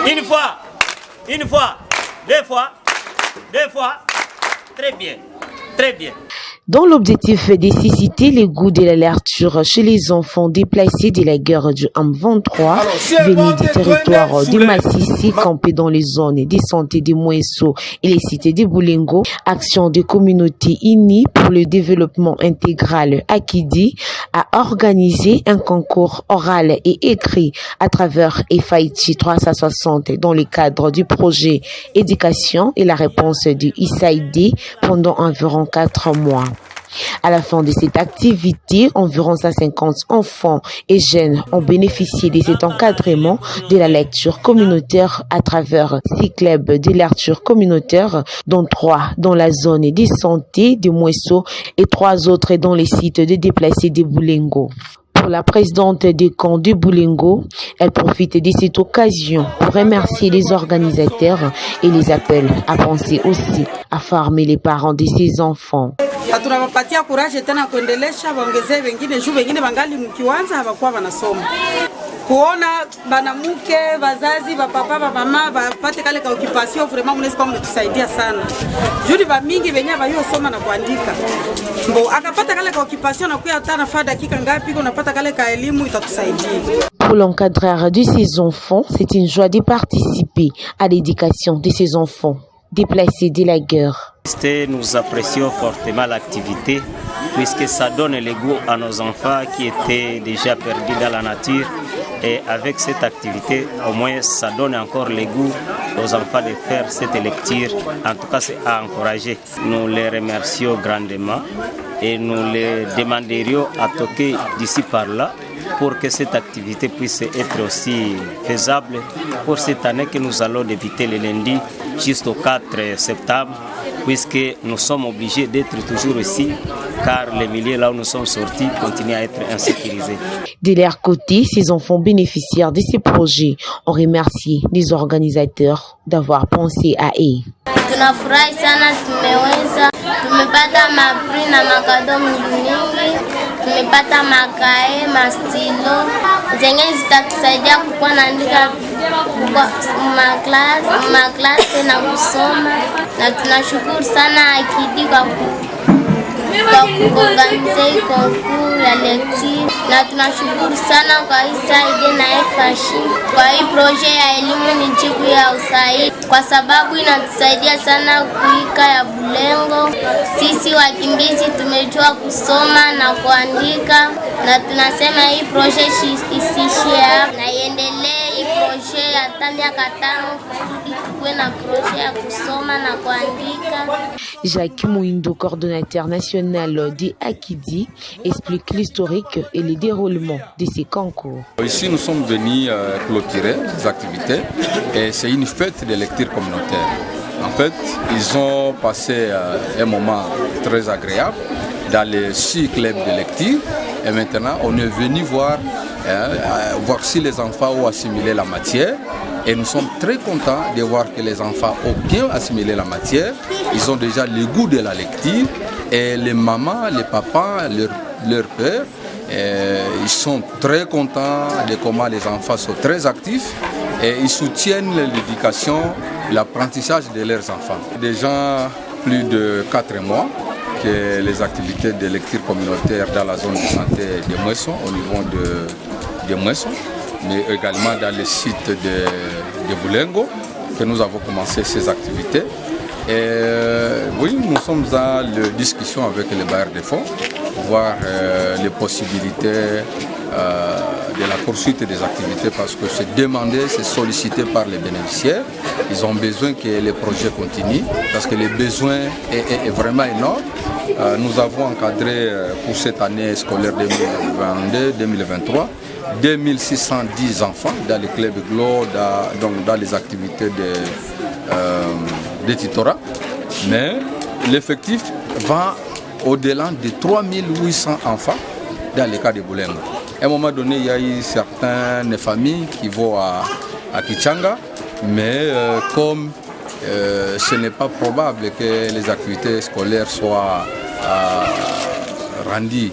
Une fois, deux fois. Très bien, très bien. Dans l'objectif de susciter le goût de la lecture chez les enfants déplacés de la guerre du M23, venus du territoire de Massissi, campés dans les zones de santé de Mouesso et les cités de Boulengo, Action de communautés unies pour le développement intégral Akidi a organisé un concours oral et écrit à travers FIT 360 dans le cadre du projet Éducation et la réponse du ISAID pendant environ 4 mois. À la fin de cette activité, environ 150 enfants et jeunes ont bénéficié de cet encadrement de la lecture communautaire à travers 6 clubs de lecture communautaire, dont 3 dans la zone de santé de Mouesso et 3 autres dans les sites de déplacés de Boulengo. Pour la présidente des camps de Boulengo, elle profite de cette occasion pour remercier les organisateurs et les appelle à penser aussi à former les parents de ces enfants. Tunawapatia kuraje tena kuendelesha waongezee wengine juu wengine bangali mkiwanza hawakuwa wanasoma. Kuona banamuke wazazi bapapa bamama bapate kale ka occupation vraiment mnaweza kama mtusaidia sana. Juu ba mingi wenyewe waliosoma na kuandika. Mbo akapata kale ka occupation na kuya hata nafaa dakika ngapi unapata kale ka elimu itatusaidia. Pour l'encadreur de ces enfants, c'est une joie de participer à l'éducation de ces enfants déplacés de la guerre. Nous apprécions fortement l'activité puisque ça donne le goût à nos enfants qui étaient déjà perdus dans la nature. Et avec cette activité, au moins, ça donne encore le goût aux enfants de faire cette lecture. En tout cas, c'est à encourager. Nous les remercions grandement et nous les demanderions à toquer d'ici par là pour que cette activité puisse être aussi faisable pour cette année que nous allons débuter le lundi jusqu'au 4 septembre, puisque nous sommes obligés d'être toujours ici, car les milieux là où nous sommes sortis continuent à être insécurisés. De leur côté, ces enfants bénéficiaires de ces projets ont remercié les organisateurs d'avoir pensé à eux. Tunafurahi sana, tumepata mapri na makado mingi, tumepata makae, mastilo zenye zitatusaidia kukuwa naandika maklasi na kusoma, na tunashukuru sana Akidi kwa kuorganize konkur ya lecture, na tunashukuru sana kwa ISAID na FASHI kwa hii proje ya elimu ni jibu ya usaidi, kwa sababu inatusaidia sana kuika ya Bulengo. Sisi wakimbizi tumejua kusoma na kuandika, na tunasema hii proje isiishie hapa na iendelee. Projet hata miaka 5 kusudi tukuwe na projet ya kusoma na kuandika. Jacques Mouindo, coordonnateur national de Akidi, explique l'historique et le déroulement de ces concours. Ici, nous sommes venus clôturer les activités et c'est une fête de lecture communautaire. En fait, ils ont passé un moment très agréable dans les 6 clubs de lecture et maintenant on est venu voir si les enfants ont assimilé la matière, et nous sommes très contents de voir que les enfants ont bien assimilé la matière. Ils ont déjà le goût de la lecture et les mamans, les papas, leurs pères, ils sont très contents de comment les enfants sont très actifs et ils soutiennent l'éducation, l'apprentissage de leurs enfants. Déjà plus de 4 mois que les activités de lecture communautaire dans la zone de santé de Mouesso, au niveau de Mouesso, mais également dans les sites de Boulengo, que nous avons commencé ces activités. Et oui, nous sommes en discussion avec les bailleurs de fonds, voir les possibilités de la poursuite des activités, parce que c'est demandé, c'est sollicité par les bénéficiaires. Ils ont besoin que les projets continuent, parce que les besoins est vraiment énorme. Nous avons encadré pour cette année scolaire 2022-2023 2610 enfants dans les clubs GLO, dans les activités de tutorat. Mais l'effectif va au-delà de 3800 enfants dans les cas de Boulengo. À un moment donné, il y a eu certaines familles qui vont à Kichanga, mais comme ce n'est pas probable que les activités scolaires soient rendues